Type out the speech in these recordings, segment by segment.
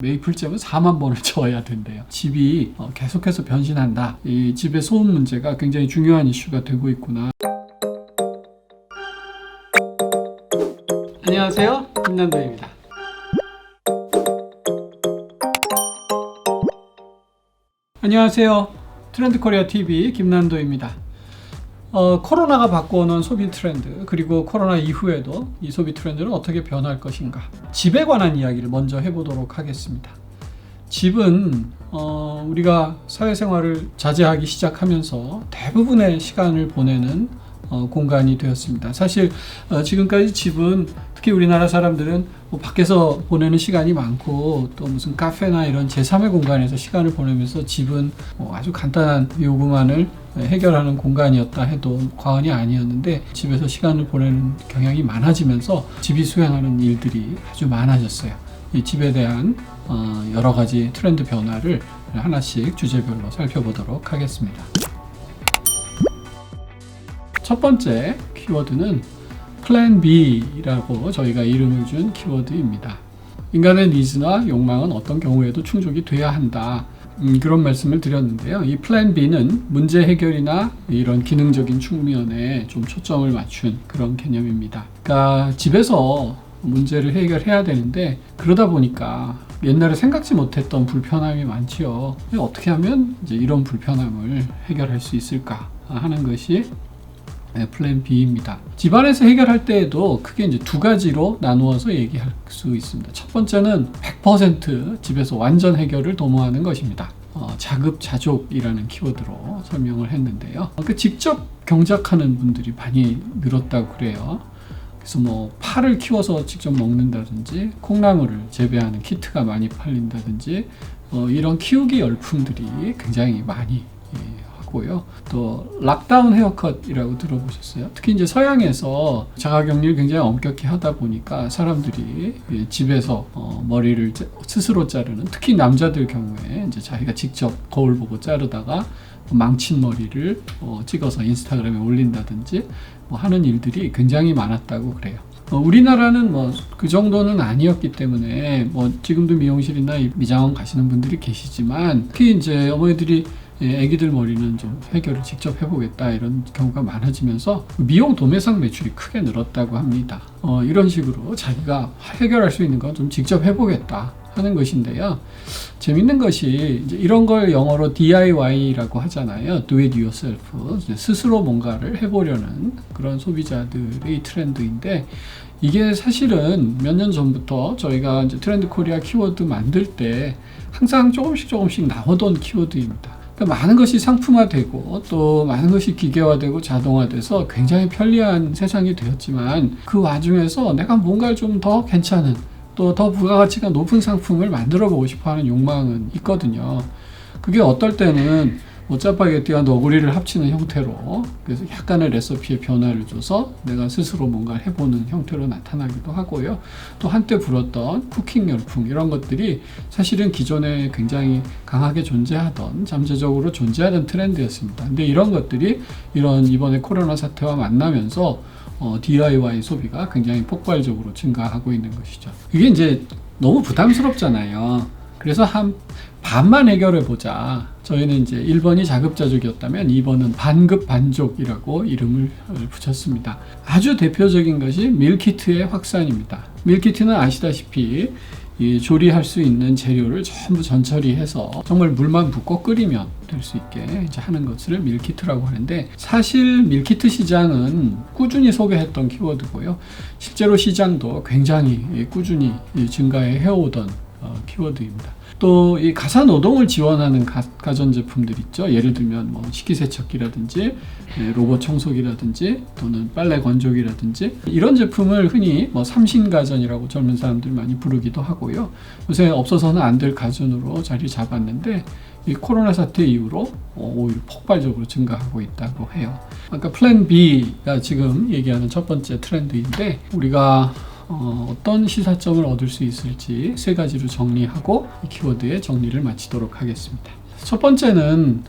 메이플잼은 4만 번을 저어야 된대요. 집이 계속해서 변신한다. 이 집의 소음 문제가 굉장히 중요한 이슈가 되고 있구나. 안녕하세요, 김난도입니다. 안녕하세요, 트렌드코리아 TV 김난도입니다. 코로나가 바꿔오는 소비 트렌드, 그리고 코로나 이후에도 이 소비 트렌드는 어떻게 변할 것인가, 집에 관한 이야기를 먼저 해보도록 하겠습니다. 집은 우리가 사회생활을 자제하기 시작하면서 대부분의 시간을 보내는 공간이 되었습니다. 사실 지금까지 집은, 특히 우리나라 사람들은 밖에서 보내는 시간이 많고, 또 무슨 카페나 이런 제3의 공간에서 시간을 보내면서 집은 아주 간단한 요구만을 해결하는 공간이었다 해도 과언이 아니었는데, 집에서 시간을 보내는 경향이 많아지면서 집이 수행하는 일들이 아주 많아졌어요. 이 집에 대한 여러 가지 트렌드 변화를 하나씩 주제별로 살펴보도록 하겠습니다. 첫 번째 키워드는 플랜 B라고 저희가 이름을 준 키워드입니다. 인간의 니즈나 욕망은 어떤 경우에도 충족이 돼야 한다. 그런 말씀을 드렸는데요. 이 플랜 B는 문제 해결이나 이런 기능적인 측면에 좀 초점을 맞춘 그런 개념입니다. 그러니까 집에서 문제를 해결해야 되는데, 그러다 보니까 옛날에 생각지 못했던 불편함이 많지요. 어떻게 하면 이제 이런 불편함을 해결할 수 있을까 하는 것이 플랜 B입니다. 집안에서 해결할 때에도 크게 이제 두 가지로 나누어서 얘기할 수 있습니다. 첫 번째는 100% 집에서 완전 해결을 도모하는 것입니다. 자급자족이라는 키워드로 설명을 했는데요. 직접 경작하는 분들이 많이 늘었다고 그래요. 그래서 파를 키워서 직접 먹는다든지, 콩나물을 재배하는 키트가 많이 팔린다든지, 이런 키우기 열풍들이 굉장히 많이 하고요. 또 락다운 헤어컷이라고 들어보셨어요? 특히 이제 서양에서 자가격리를 굉장히 엄격히 하다 보니까 사람들이 집에서 머리를 스스로 자르는, 특히 남자들 경우에 이제 자기가 직접 거울 보고 자르다가 망친 머리를 찍어서 인스타그램에 올린다든지 하는 일들이 굉장히 많았다고 그래요. 우리나라는 그 정도는 아니었기 때문에 지금도 미용실이나 미장원 가시는 분들이 계시지만, 특히 이제 어머니들이 애기들 머리는 좀 해결을 직접 해보겠다 이런 경우가 많아지면서 미용 도매상 매출이 크게 늘었다고 합니다. 이런 식으로 자기가 해결할 수 있는 건 좀 직접 해보겠다 하는 것인데요. 재밌는 것이 이제 이런 걸 영어로 DIY라고 하잖아요. Do it yourself. 스스로 뭔가를 해보려는 그런 소비자들의 트렌드인데, 이게 사실은 몇 년 전부터 저희가 이제 트렌드 코리아 키워드 만들 때 항상 조금씩 나오던 키워드입니다. 그러니까 많은 것이 상품화되고 또 많은 것이 기계화되고 자동화돼서 굉장히 편리한 세상이 되었지만, 그 와중에서 내가 뭔가를 좀 더 괜찮은, 또 더 부가가치가 높은 상품을 만들어 보고 싶어 하는 욕망은 있거든요. 그게 어떨 때는 짜파게티와 너구리를 합치는 형태로, 그래서 약간의 레시피에 변화를 줘서 내가 스스로 뭔가를 해보는 형태로 나타나기도 하고요. 또 한때 불었던 쿠킹 열풍, 이런 것들이 사실은 기존에 굉장히 강하게 존재하던, 잠재적으로 존재하던 트렌드였습니다. 근데 이런 것들이 이번에 코로나 사태와 만나면서 DIY 소비가 굉장히 폭발적으로 증가하고 있는 것이죠. 이게 이제 너무 부담스럽잖아요. 그래서 한 반만 해결해 보자. 저희는 이제 1번이 자급자족이었다면 2번은 반급반족이라고 이름을 붙였습니다. 아주 대표적인 것이 밀키트의 확산입니다. 밀키트는 아시다시피 조리할 수 있는 재료를 전부 전처리해서 정말 물만 붓고 끓이면 될 수 있게 이제 하는 것을 밀키트라고 하는데, 사실 밀키트 시장은 꾸준히 소개했던 키워드고요. 실제로 시장도 굉장히 꾸준히 증가해 해오던 키워드입니다. 또 이 가사 노동을 지원하는 가전제품들 있죠. 예를 들면 식기세척기라든지 로봇 청소기라든지 또는 빨래 건조기라든지, 이런 제품을 흔히 삼신가전이라고 젊은 사람들이 많이 부르기도 하고요. 요새 없어서는 안 될 가전으로 자리 잡았는데, 이 코로나 사태 이후로 오히려 폭발적으로 증가하고 있다고 해요. 아까 플랜 B가 지금 얘기하는 첫 번째 트렌드인데, 우리가 어떤 시사점을 얻을 수 있을지 세 가지로 정리하고 이 키워드의 정리를 마치도록 하겠습니다. 첫 번째는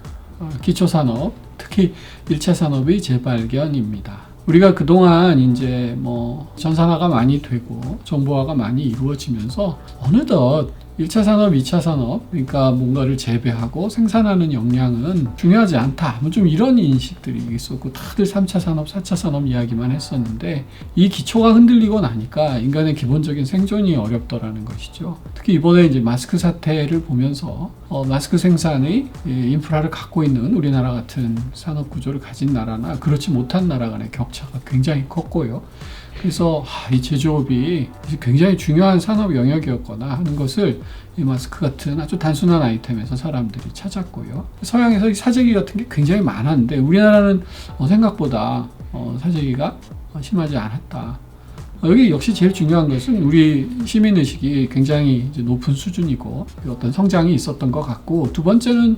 기초산업, 특히 1차 산업의 재발견입니다. 우리가 그동안 이제 전산화가 많이 되고 정보화가 많이 이루어지면서 어느덧 1차 산업, 2차 산업, 그러니까 뭔가를 재배하고 생산하는 역량은 중요하지 않다. 뭐 좀 이런 인식들이 있었고, 다들 3차 산업, 4차 산업 이야기만 했었는데, 이 기초가 흔들리고 나니까 인간의 기본적인 생존이 어렵더라는 것이죠. 특히 이번에 이제 마스크 사태를 보면서 마스크 생산의 인프라를 갖고 있는 우리나라 같은 산업 구조를 가진 나라나 그렇지 못한 나라 간의 격차가 굉장히 컸고요. 그래서 이 제조업이 굉장히 중요한 산업 영역이었거나 하는 것을 이 마스크 같은 아주 단순한 아이템에서 사람들이 찾았고요. 서양에서 사재기 같은 게 굉장히 많았는데 우리나라는 생각보다 사재기가 심하지 않았다. 여기 역시 제일 중요한 것은 우리 시민의식이 굉장히 이제 높은 수준이고 어떤 성장이 있었던 것 같고, 두 번째는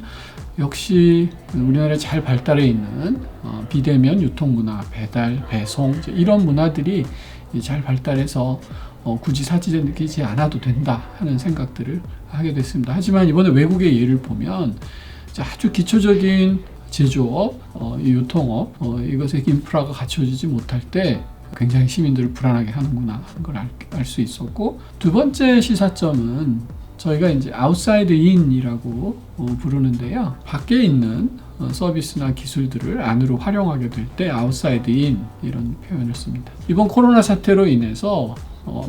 역시 우리나라에 잘 발달해 있는 비대면 유통문화, 배달, 배송 이런 문화들이 잘 발달해서 굳이 사재기지 않아도 된다 하는 생각들을 하게 됐습니다. 하지만 이번에 외국의 예를 보면 아주 기초적인 제조업, 유통업, 이것의 인프라가 갖춰지지 못할 때 굉장히 시민들을 불안하게 하는구나 하는 걸 알 수 있었고, 두 번째 시사점은 저희가 이제 아웃사이드 인이라고 부르는데요. 밖에 있는 서비스나 기술들을 안으로 활용하게 될 때 아웃사이드 인 이런 표현을 씁니다. 이번 코로나 사태로 인해서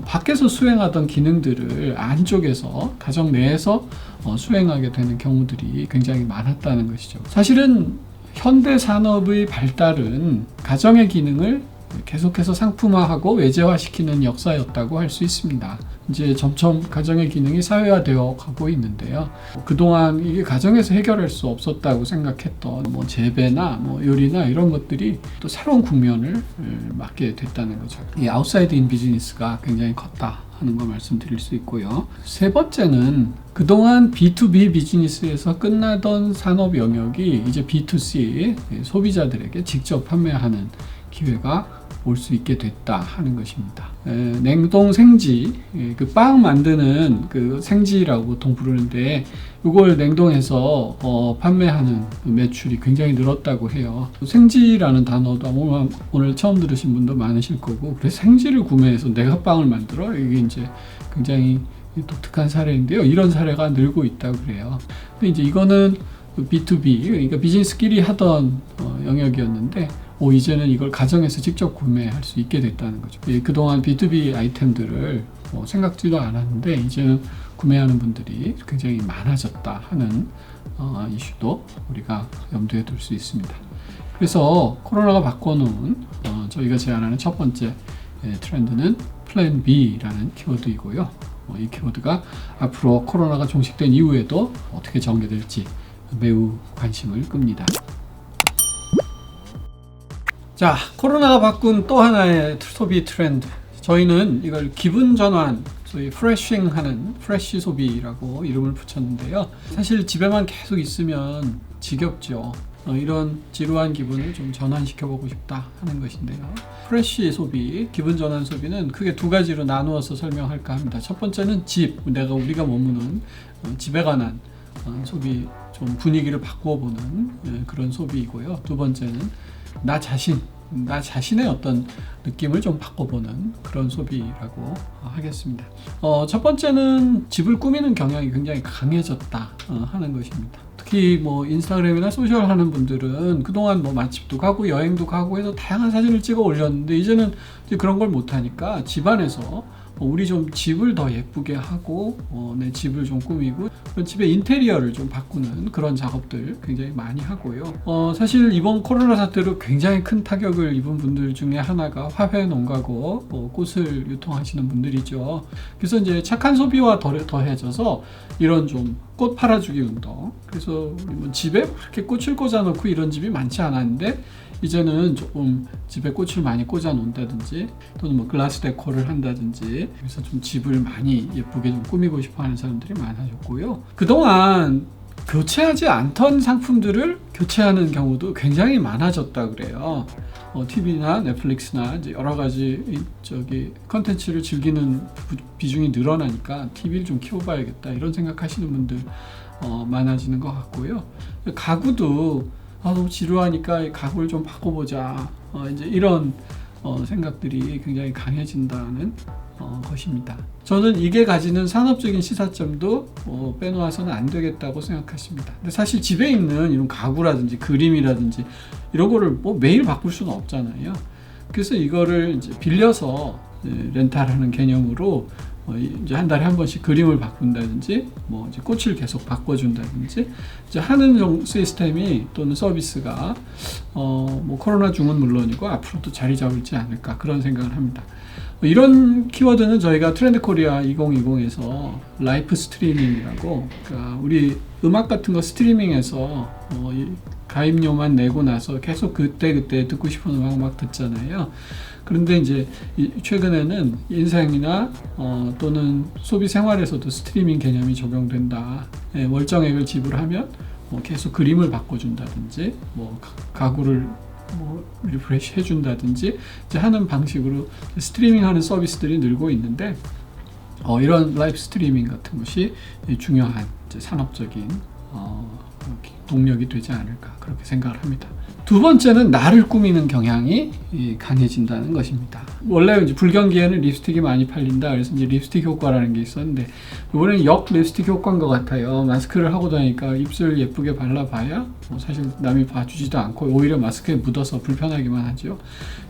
밖에서 수행하던 기능들을 안쪽에서 가정 내에서 수행하게 되는 경우들이 굉장히 많았다는 것이죠. 사실은 현대 산업의 발달은 가정의 기능을 계속해서 상품화하고 외제화시키는 역사였다고 할 수 있습니다. 이제 점점 가정의 기능이 사회화되어 가고 있는데요. 그동안 이게 가정에서 해결할 수 없었다고 생각했던 재배나 요리나 이런 것들이 또 새로운 국면을 맞게 됐다는 거죠. 이 아웃사이드 인 비즈니스가 굉장히 컸다 하는 거 말씀드릴 수 있고요. 세 번째는 그동안 B2B 비즈니스에서 끝나던 산업 영역이 이제 B2C 소비자들에게 직접 판매하는 기회가 올 수 있게 됐다 하는 것입니다. 냉동 생지, 그 빵 만드는 그 생지라고 보통 부르는데 이걸 냉동해서 판매하는 매출이 굉장히 늘었다고 해요. 생지라는 단어도 오늘 처음 들으신 분도 많으실 거고, 그래서 생지를 구매해서 내가 빵을 만들어? 이게 이제 굉장히 독특한 사례인데요. 이런 사례가 늘고 있다고 그래요. 근데 이제 이거는 B2B, 그러니까 비즈니스끼리 하던 영역이었는데 이제는 이걸 가정에서 직접 구매할 수 있게 됐다는 거죠. 그동안 B2B 아이템들을 생각지도 않았는데 이제는 구매하는 분들이 굉장히 많아졌다 하는 이슈도 우리가 염두에 둘 수 있습니다. 그래서 코로나가 바꿔놓은 저희가 제안하는 첫 번째 트렌드는 플랜 B라는 키워드이고요. 이 키워드가 앞으로 코로나가 종식된 이후에도 어떻게 전개될지 매우 관심을 끕니다. 자, 코로나가 바꾼 또 하나의 소비 트렌드. 저희는 이걸 기분 전환, 소위 프레싱하는 프레쉬 소비라고 이름을 붙였는데요. 사실 집에만 계속 있으면 지겹죠. 이런 지루한 기분을 좀 전환시켜보고 싶다 하는 것인데요. 프레쉬 소비, 기분 전환 소비는 크게 두 가지로 나누어서 설명할까 합니다. 첫 번째는 우리가 머무는 집에 관한 소비, 좀 분위기를 바꾸어보는 그런 소비이고요. 두 번째는 나 자신의 어떤 느낌을 좀 바꿔보는 그런 소비라고 하겠습니다. 첫 번째는 집을 꾸미는 경향이 굉장히 강해졌다 하는 것입니다. 특히 인스타그램이나 소셜 하는 분들은 그동안 맛집도 가고 여행도 가고 해서 다양한 사진을 찍어 올렸는데 이제는 이제 그런 걸 못하니까 집안에서 우리 좀 집을 더 예쁘게 하고 내 집을 좀 꾸미고 집의 인테리어를 좀 바꾸는 그런 작업들 굉장히 많이 하고요. 사실 이번 코로나 사태로 굉장히 큰 타격을 입은 분들 중에 하나가 화훼 농가고 꽃을 유통하시는 분들이죠. 그래서 이제 착한 소비와 더해져서 이런 좀 꽃 팔아주기 운동, 그래서 집에 그렇게 꽃을 꽂아놓고 이런 집이 많지 않았는데 이제는 조금 집에 꽃을 많이 꽂아 놓는다든지 또는 글라스 데코를 한다든지, 그래서 좀 집을 많이 예쁘게 좀 꾸미고 싶어 하는 사람들이 많아졌고요. 그동안 교체하지 않던 상품들을 교체하는 경우도 굉장히 많아졌다 그래요. TV나 넷플릭스나 이제 여러 가지 컨텐츠를 즐기는 비중이 늘어나니까 TV를 좀 키워봐야겠다 이런 생각하시는 분들 많아지는 것 같고요. 가구도 너무 지루하니까 가구를 좀 바꿔보자. 이제 이런 생각들이 굉장히 강해진다는 것입니다. 저는 이게 가지는 산업적인 시사점도 빼놓아서는 안 되겠다고 생각했습니다. 근데 사실 집에 있는 이런 가구라든지 그림이라든지 이런 거를 뭐 매일 바꿀 수는 없잖아요. 그래서 이거를 이제 빌려서 렌탈하는 개념으로 이제 한 달에 한 번씩 그림을 바꾼다든지 뭐 이제 꽃을 계속 바꿔준다든지 이제 하는 시스템이 또는 서비스가 뭐 코로나 중은 물론이고 앞으로도 자리 잡을지 않을까 그런 생각을 합니다. 이런 키워드는 저희가 트렌드 코리아 2020에서 라이프 스트리밍이라고, 그러니까 우리 음악 같은 거 스트리밍해서 가입료만 내고 나서 계속 그때 듣고 싶은 음악 막 듣잖아요. 그런데 이제 최근에는 인생이나 또는 소비 생활에서도 스트리밍 개념이 적용된다. 월정액을 지불하면 계속 그림을 바꿔준다든지 뭐 가구를 리프레시 해준다든지 이제 하는 방식으로 스트리밍하는 서비스들이 늘고 있는데 이런 라이브 스트리밍 같은 것이 중요한 이제 산업적인 동력이 되지 않을까 그렇게 생각을 합니다. 두 번째는 나를 꾸미는 경향이 강해진다는 것입니다. 원래 이제 불경기에는 립스틱이 많이 팔린다. 그래서 이제 립스틱 효과라는 게 있었는데 이번에는 역 립스틱 효과인 것 같아요. 마스크를 하고 다니까 입술 예쁘게 발라봐야 사실 남이 봐주지도 않고 오히려 마스크에 묻어서 불편하기만 하죠.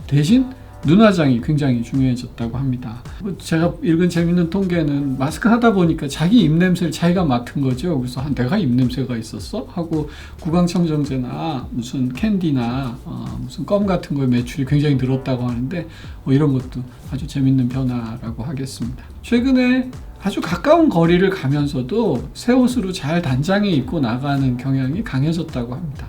대신 눈화장이 굉장히 중요해졌다고 합니다. 제가 읽은 재밌는 통계는 마스크 하다 보니까 자기 입냄새를 자기가 맡은 거죠. 그래서 내가 입냄새가 있었어? 하고 구강청정제나 무슨 캔디나 무슨 껌 같은 거에 매출이 굉장히 늘었다고 하는데 이런 것도 아주 재밌는 변화라고 하겠습니다. 최근에 아주 가까운 거리를 가면서도 새 옷으로 잘 단장해 입고 나가는 경향이 강해졌다고 합니다.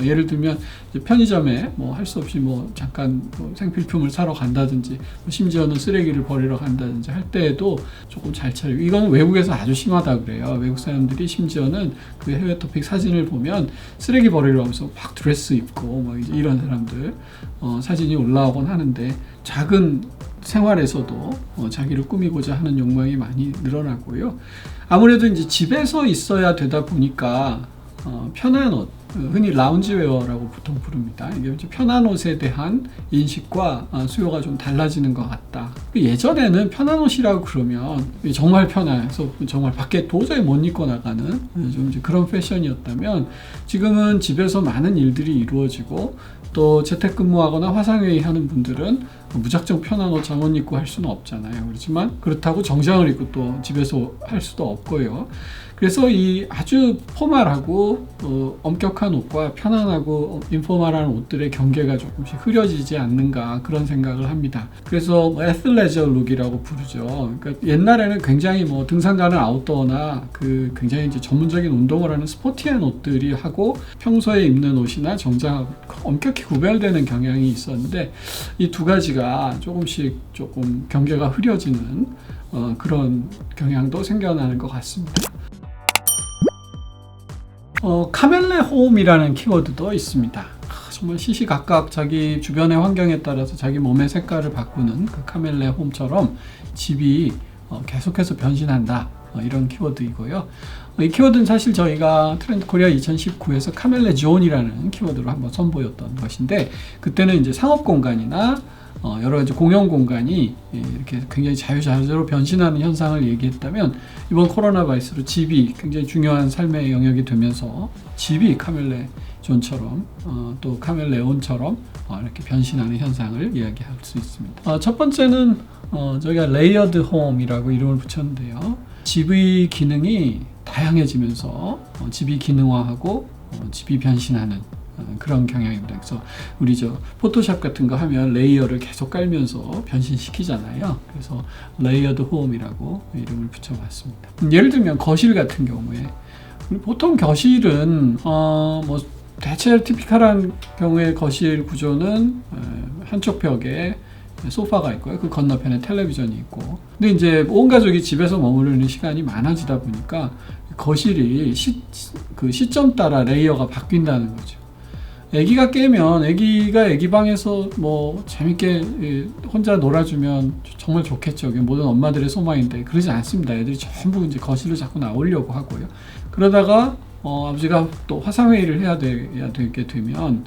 예를 들면 편의점에 할 수 없이 잠깐 생필품을 사러 간다든지 심지어는 쓰레기를 버리러 간다든지 할 때에도 조금 잘 차리고, 이건 외국에서 아주 심하다 그래요. 외국 사람들이 심지어는 그 해외 토픽 사진을 보면 쓰레기 버리러 가면서 막 드레스 입고 이제 이런 사람들 사진이 올라오곤 하는데, 작은 생활에서도 자기를 꾸미고자 하는 욕망이 많이 늘어나고요. 아무래도 이제 집에서 있어야 되다 보니까 편한 옷, 흔히 라운지웨어라고 보통 부릅니다. 이게 편한 옷에 대한 인식과 수요가 좀 달라지는 것 같다. 예전에는 편한 옷이라고 그러면 정말 편해서 정말 밖에 도저히 못 입고 나가는 좀 이제 그런 패션이었다면, 지금은 집에서 많은 일들이 이루어지고 또 재택근무하거나 화상회의 하는 분들은 무작정 편한 옷 잠옷 입고 할 수는 없잖아요. 그렇지만 그렇다고 정장을 입고 또 집에서 할 수도 없고요. 그래서 이 아주 포멀하고 엄격한 옷과 편안하고 인포멀한 옷들의 경계가 조금씩 흐려지지 않는가 그런 생각을 합니다. 그래서 애슬레저 룩이라고 부르죠. 그러니까 옛날에는 굉장히 등산 가는 아웃도어나 굉장히 이제 전문적인 운동을 하는 스포티한 옷들이 하고 평소에 입는 옷이나 정장하고 엄격히 구별되는 경향이 있었는데, 이 두 가지가 조금씩 조금 경계가 흐려지는 그런 경향도 생겨나는 것 같습니다. 카멜레 홈이라는 키워드도 있습니다. 정말 시시각각 자기 주변의 환경에 따라서 자기 몸의 색깔을 바꾸는 그 카멜레 홈처럼 집이 계속해서 변신한다, 이런 키워드이고요. 이 키워드는 사실 저희가 트렌드 코리아 2019에서 카멜레 존이라는 키워드로 한번 선보였던 것인데, 그때는 이제 상업 공간이나 여러 가지 공용 공간이 이렇게 굉장히 자유자재로 변신하는 현상을 얘기했다면, 이번 코로나 바이러스로 집이 굉장히 중요한 삶의 영역이 되면서 집이 카멜레 존처럼 또 카멜레온처럼 이렇게 변신하는 현상을 이야기할 수 있습니다. 첫 번째는 저희가 레이어드 홈이라고 이름을 붙였는데요. 집의 기능이 다양해지면서 집이 기능화하고 집이 변신하는 그런 경향입니다. 그래서 우리 포토샵 같은 거 하면 레이어를 계속 깔면서 변신시키잖아요. 그래서 레이어드 홈이라고 이름을 붙여봤습니다. 예를 들면 거실 같은 경우에, 보통 거실은 대체 티피컬한 경우의 거실 구조는 한쪽 벽에 소파가 있고요. 그 건너편에 텔레비전이 있고. 근데 이제 온 가족이 집에서 머무르는 시간이 많아지다 보니까 거실이 시점 따라 레이어가 바뀐다는 거죠. 아기가 깨면 아기가 아기 방에서 재밌게 혼자 놀아주면 정말 좋겠죠. 모든 엄마들의 소망인데 그러지 않습니다. 애들이 전부 이제 거실로 자꾸 나오려고 하고요. 그러다가 아버지가 또 화상회의를 해야 되게 되면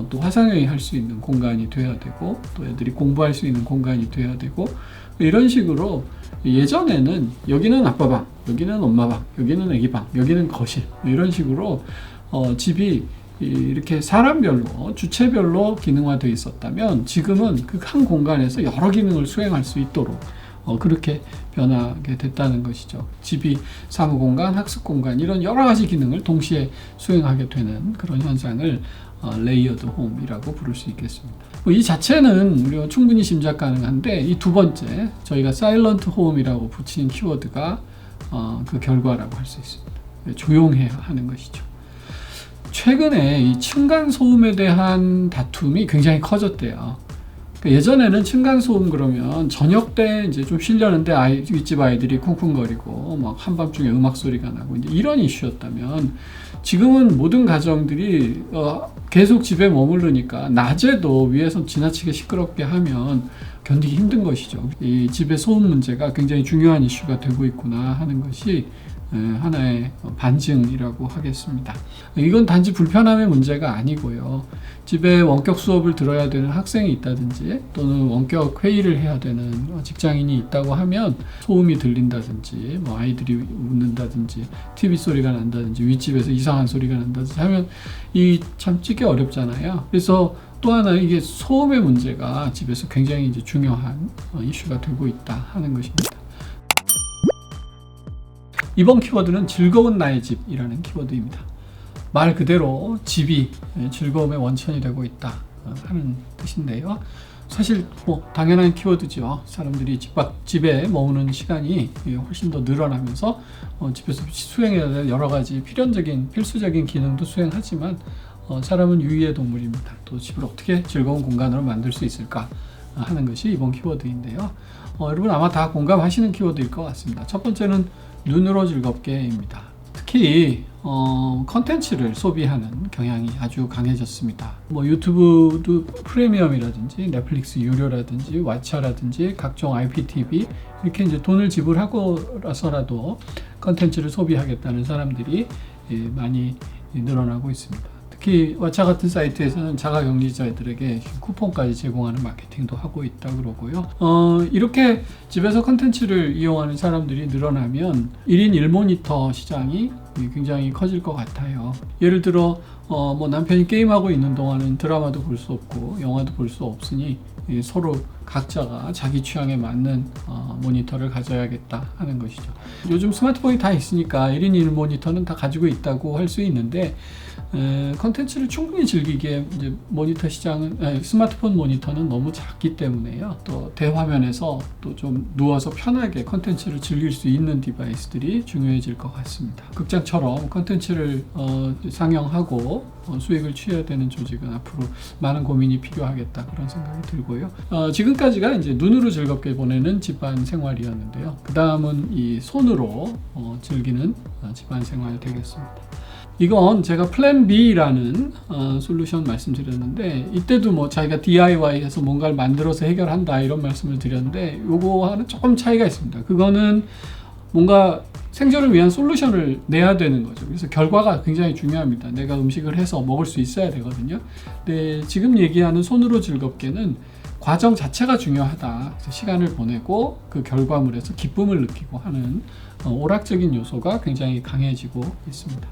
또 화상회의 할 수 있는 공간이 돼야 되고, 또 애들이 공부할 수 있는 공간이 돼야 되고, 이런 식으로 예전에는 여기는 아빠방, 여기는 엄마방, 여기는 애기방, 여기는 거실 이런 식으로 집이 이렇게 사람별로 주체별로 기능화되어 있었다면 지금은 그 한 공간에서 여러 기능을 수행할 수 있도록 그렇게 변하게 됐다는 것이죠. 집이 사무공간, 학습공간 이런 여러 가지 기능을 동시에 수행하게 되는 그런 현상을 레이어드 홈이라고 부를 수 있겠습니다. 이 자체는 우리가 충분히 짐작 가능한데 이 두 번째 저희가 사일런트 홈이라고 붙인 키워드가 그 결과라고 할 수 있습니다. 조용해야 하는 것이죠. 최근에 이 층간소음에 대한 다툼이 굉장히 커졌대요. 예전에는 층간소음 그러면 저녁 때 이제 좀 쉬려는데 윗집 아이들이 쿵쿵거리고 막 한밤중에 음악 소리가 나고 이제 이런 이슈였다면 지금은 모든 가정들이 계속 집에 머무르니까 낮에도 위에서 지나치게 시끄럽게 하면 견디기 힘든 것이죠. 이 집의 소음 문제가 굉장히 중요한 이슈가 되고 있구나 하는 것이 하나의 반증이라고 하겠습니다. 이건 단지 불편함의 문제가 아니고요. 집에 원격 수업을 들어야 되는 학생이 있다든지 또는 원격 회의를 해야 되는 직장인이 있다고 하면 소음이 들린다든지 뭐 아이들이 웃는다든지 TV 소리가 난다든지 윗집에서 이상한 소리가 난다든지 하면 이 참 찌기 어렵잖아요. 그래서 또 하나 이게 소음의 문제가 집에서 굉장히 이제 중요한 이슈가 되고 있다 하는 것입니다. 이번 키워드는 즐거운 나의 집이라는 키워드입니다. 말 그대로 집이 즐거움의 원천이 되고 있다 하는 뜻인데요. 사실 뭐 당연한 키워드죠. 사람들이 집에 머무는 시간이 훨씬 더 늘어나면서 집에서 수행해야 될 여러 가지 필수적인 기능도 수행하지만 사람은 유의의 동물입니다. 또 집을 어떻게 즐거운 공간으로 만들 수 있을까 하는 것이 이번 키워드인데요. 여러분 아마 다 공감하시는 키워드일 것 같습니다. 첫 번째는 눈으로 즐겁게입니다. 특히 컨텐츠를 소비하는 경향이 아주 강해졌습니다. 뭐 유튜브도 프리미엄이라든지 넷플릭스 유료라든지 왓챠라든지 각종 IPTV 이렇게 이제 돈을 지불하고라서라도 컨텐츠를 소비하겠다는 사람들이 많이 늘어나고 있습니다. 특히 왓챠 같은 사이트에서는 자가격리자들에게 쿠폰까지 제공하는 마케팅도 하고 있다 그러고요. 이렇게 집에서 컨텐츠를 이용하는 사람들이 늘어나면 1인 1모니터 시장이 굉장히 커질 것 같아요. 예를 들어 뭐 남편이 게임하고 있는 동안은 드라마도 볼 수 없고 영화도 볼 수 없으니 서로 각자가 자기 취향에 맞는 모니터를 가져야겠다 하는 것이죠. 요즘 스마트폰이 다 있으니까 1인 1모니터는 다 가지고 있다고 할 수 있는데 컨텐츠를 충분히 즐기기에 이제 스마트폰 모니터는 너무 작기 때문에요. 또 대화면에서 또 좀 누워서 편하게 컨텐츠를 즐길 수 있는 디바이스들이 중요해질 것 같습니다. 극장처럼 컨텐츠를 상영하고 수익을 취해야 되는 조직은 앞으로 많은 고민이 필요하겠다 그런 생각이 들고요. 지금까지가 이제 눈으로 즐겁게 보내는 집안 생활이었는데요. 그 다음은 이 손으로 즐기는 집안 생활 되겠습니다. 이건 제가 플랜 B라는 솔루션 말씀드렸는데 이때도 뭐 자기가 DIY해서 뭔가를 만들어서 해결한다 이런 말씀을 드렸는데 요거와는 조금 차이가 있습니다. 그거는 뭔가 생존을 위한 솔루션을 내야 되는 거죠. 그래서 결과가 굉장히 중요합니다. 내가 음식을 해서 먹을 수 있어야 되거든요. 근데 지금 얘기하는 손으로 즐겁게는 과정 자체가 중요하다. 그래서 시간을 보내고 그 결과물에서 기쁨을 느끼고 하는 오락적인 요소가 굉장히 강해지고 있습니다.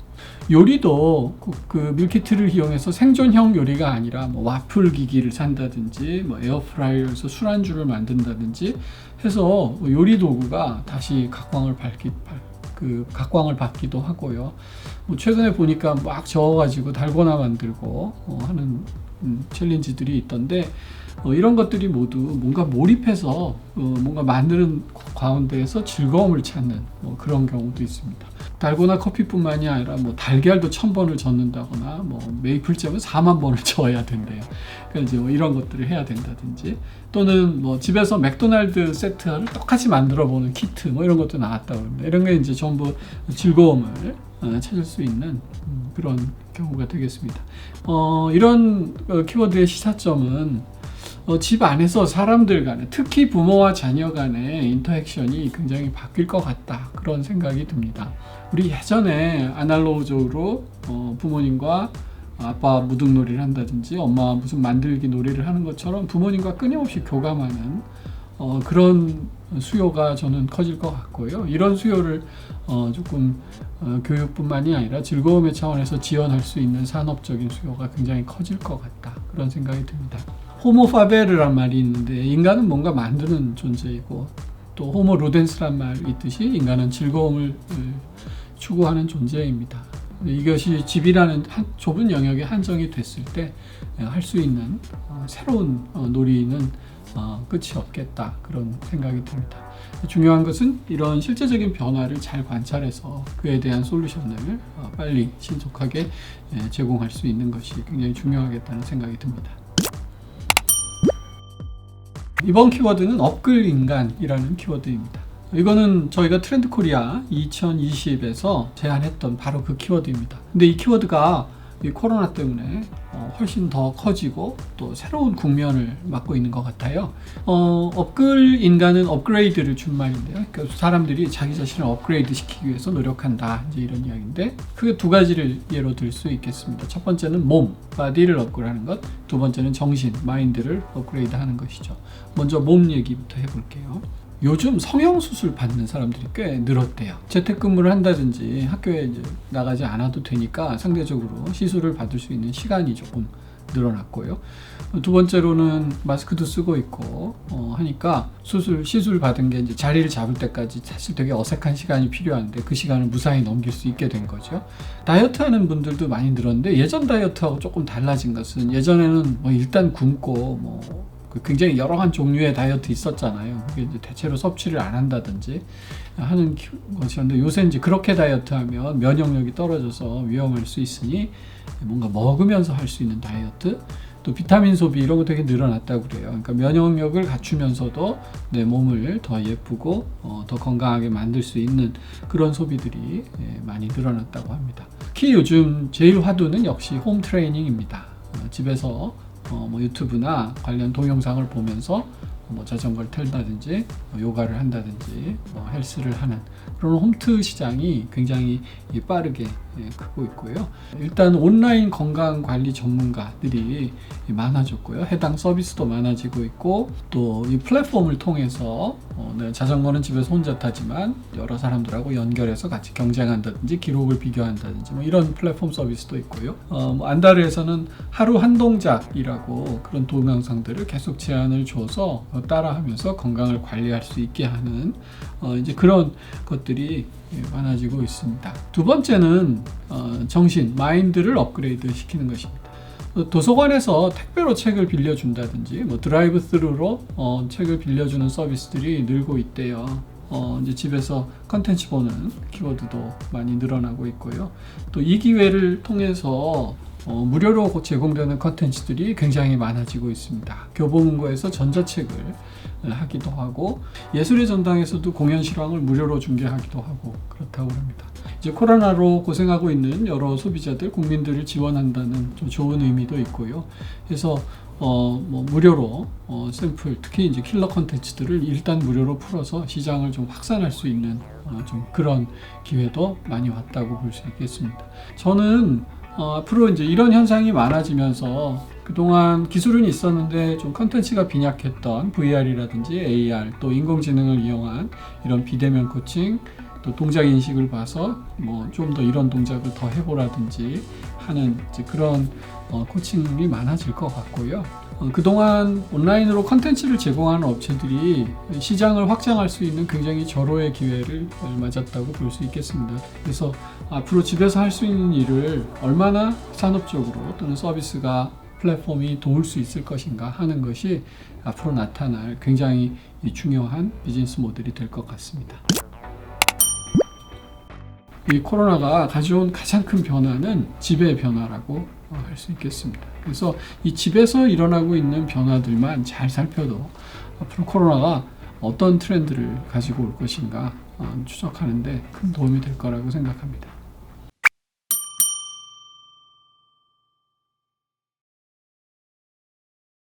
요리도 그 밀키트를 이용해서 생존형 요리가 아니라 뭐 와플 기기를 산다든지 뭐 에어프라이어에서 술안주를 만든다든지 해서 요리 도구가 다시 각광을 받기도 하고요. 뭐 최근에 보니까 막 저어가지고 달고나 만들고 하는 챌린지들이 있던데 이런 것들이 모두 뭔가 몰입해서 뭔가 만드는 가운데에서 즐거움을 찾는 그런 경우도 있습니다. 달고나 커피뿐만이 아니라 뭐 달걀도 1000번을 젓는다거나 뭐 메이플잼은 4만 번을 저어야 된대요. 그러니까 이제 뭐 이런 것들을 해야 된다든지 또는 뭐 집에서 맥도날드 세트를 똑같이 만들어 보는 키트 뭐 이런 것도 나왔다고 합니다. 이런 게 이제 전부 즐거움을 찾을 수 있는 그런 경우가 되겠습니다. 이런 키워드의 시사점은 집 안에서 사람들 간에 특히 부모와 자녀 간의 인터랙션이 굉장히 바뀔 것 같다 그런 생각이 듭니다. 우리 예전에 아날로그적으로 부모님과 아빠 무등놀이를 한다든지 엄마 무슨 만들기 놀이를 하는 것처럼 부모님과 끊임없이 교감하는 그런 수요가 저는 커질 것 같고요. 이런 수요를 조금 교육뿐만이 아니라 즐거움의 차원에서 지원할 수 있는 산업적인 수요가 굉장히 커질 것 같다. 그런 생각이 듭니다. 호모 파베르란 말이 있는데 인간은 뭔가 만드는 존재이고 또 호모 루덴스란 말이 있듯이 인간은 즐거움을 추구하는 존재입니다. 이것이 집이라는 좁은 영역에 한정이 됐을 때 할 수 있는 새로운 놀이는 끝이 없겠다, 그런 생각이 듭니다. 중요한 것은 이런 실제적인 변화를 잘 관찰해서 그에 대한 솔루션을 빨리 신속하게 제공할 수 있는 것이 굉장히 중요하겠다는 생각이 듭니다. 이번 키워드는 업글인간이라는 키워드입니다. 이거는 저희가 트렌드 코리아 2020에서 제안했던 바로 그 키워드입니다. 근데 이 키워드가 이 코로나 때문에 훨씬 더 커지고 또 새로운 국면을 맞고 있는 것 같아요. 업글 인간은 업그레이드를 준 말인데요. 그러니까 사람들이 자기 자신을 업그레이드 시키기 위해서 노력한다, 이제 이런 이야기인데 크게 두 가지를 예로 들 수 있겠습니다. 첫 번째는 몸, 바디를 업그레이드하는 것, 두 번째는 정신, 마인드를 업그레이드하는 것이죠. 먼저 몸 얘기부터 해볼게요. 요즘 성형수술 받는 사람들이 꽤 늘었대요. 재택근무를 한다든지 학교에 이제 나가지 않아도 되니까 상대적으로 시술을 받을 수 있는 시간이 조금 늘어났고요. 두 번째로는 마스크도 쓰고 있고 하니까 시술 받은 게 이제 자리를 잡을 때까지 사실 되게 어색한 시간이 필요한데 그 시간을 무사히 넘길 수 있게 된 거죠. 다이어트 하는 분들도 많이 늘었는데 예전 다이어트하고 조금 달라진 것은 예전에는 일단 굶고 굉장히 여러 종류의 다이어트 있었잖아요. 그게 이제 대체로 섭취를 안 한다든지 하는 것이었는데 요새 이제 그렇게 다이어트하면 면역력이 떨어져서 위험할 수 있으니 뭔가 먹으면서 할 수 있는 다이어트, 또 비타민 소비 이런 거 되게 늘어났다고 그래요. 그러니까 면역력을 갖추면서도 내 몸을 더 예쁘고 더 건강하게 만들 수 있는 그런 소비들이 많이 늘어났다고 합니다. 특히 요즘 제일 화두는 역시 홈 트레이닝입니다. 집에서 유튜브나 관련 동영상을 보면서 자전거를 탄다든지 요가를 한다든지 헬스를 하는 그런 홈트 시장이 굉장히 빠르게 크고 있고요. 일단 온라인 건강관리 전문가들이 많아졌고요. 해당 서비스도 많아지고 있고 또 이 플랫폼을 통해서 자전거는 집에서 혼자 타지만 여러 사람들하고 연결해서 같이 경쟁한다든지 기록을 비교한다든지 이런 플랫폼 서비스도 있고요. 안다르에서는 하루 한 동작이라고 그런 동영상들을 계속 제안을 줘서 따라하면서 건강을 관리할 수 있게 하는 이제 그런 것들이 많아지고 있습니다. 두 번째는 정신, 마인드를 업그레이드 시키는 것입니다. 도서관에서 택배로 책을 빌려준다든지 드라이브 스루로 책을 빌려주는 서비스들이 늘고 있대요. 이제 집에서 컨텐츠 보는 키워드도 많이 늘어나고 있고요. 또 이 기회를 통해서 무료로 제공되는 컨텐츠들이 굉장히 많아지고 있습니다. 교보문고에서 전자책을 하기도 하고 예술의 전당에서도 공연 실황을 무료로 중계하기도 하고 그렇다고 합니다. 이제 코로나로 고생하고 있는 여러 소비자들, 국민들을 지원한다는 좀 좋은 의미도 있고요. 그래서 무료로 샘플, 특히 이제 킬러 컨텐츠들을 일단 무료로 풀어서 시장을 좀 확산할 수 있는 좀 그런 기회도 많이 왔다고 볼 수 있겠습니다. 저는 앞으로 이제 이런 현상이 많아지면서 그동안 기술은 있었는데 좀 컨텐츠가 빈약했던 VR이라든지 AR, 또 인공지능을 이용한 이런 비대면 코칭, 또 동작 인식을 봐서 좀 더 이런 동작을 더 해보라든지 하는 이제 그런 코칭이 많아질 것 같고요. 그동안 온라인으로 컨텐츠를 제공하는 업체들이 시장을 확장할 수 있는 굉장히 절호의 기회를 맞았다고 볼 수 있겠습니다. 그래서 앞으로 집에서 할 수 있는 일을 얼마나 산업적으로 또는 서비스가 플랫폼이 도울 수 있을 것인가 하는 것이 앞으로 나타날 굉장히 중요한 비즈니스 모델이 될 것 같습니다. 이 코로나가 가져온 가장 큰 변화는 지배의 변화라고 할 수 있겠습니다. 그래서 이 집에서 일어나고 있는 변화들만 잘 살펴도 앞으로 코로나가 어떤 트렌드를 가지고 올 것인가 추적하는 데 큰 도움이 될 거라고 생각합니다.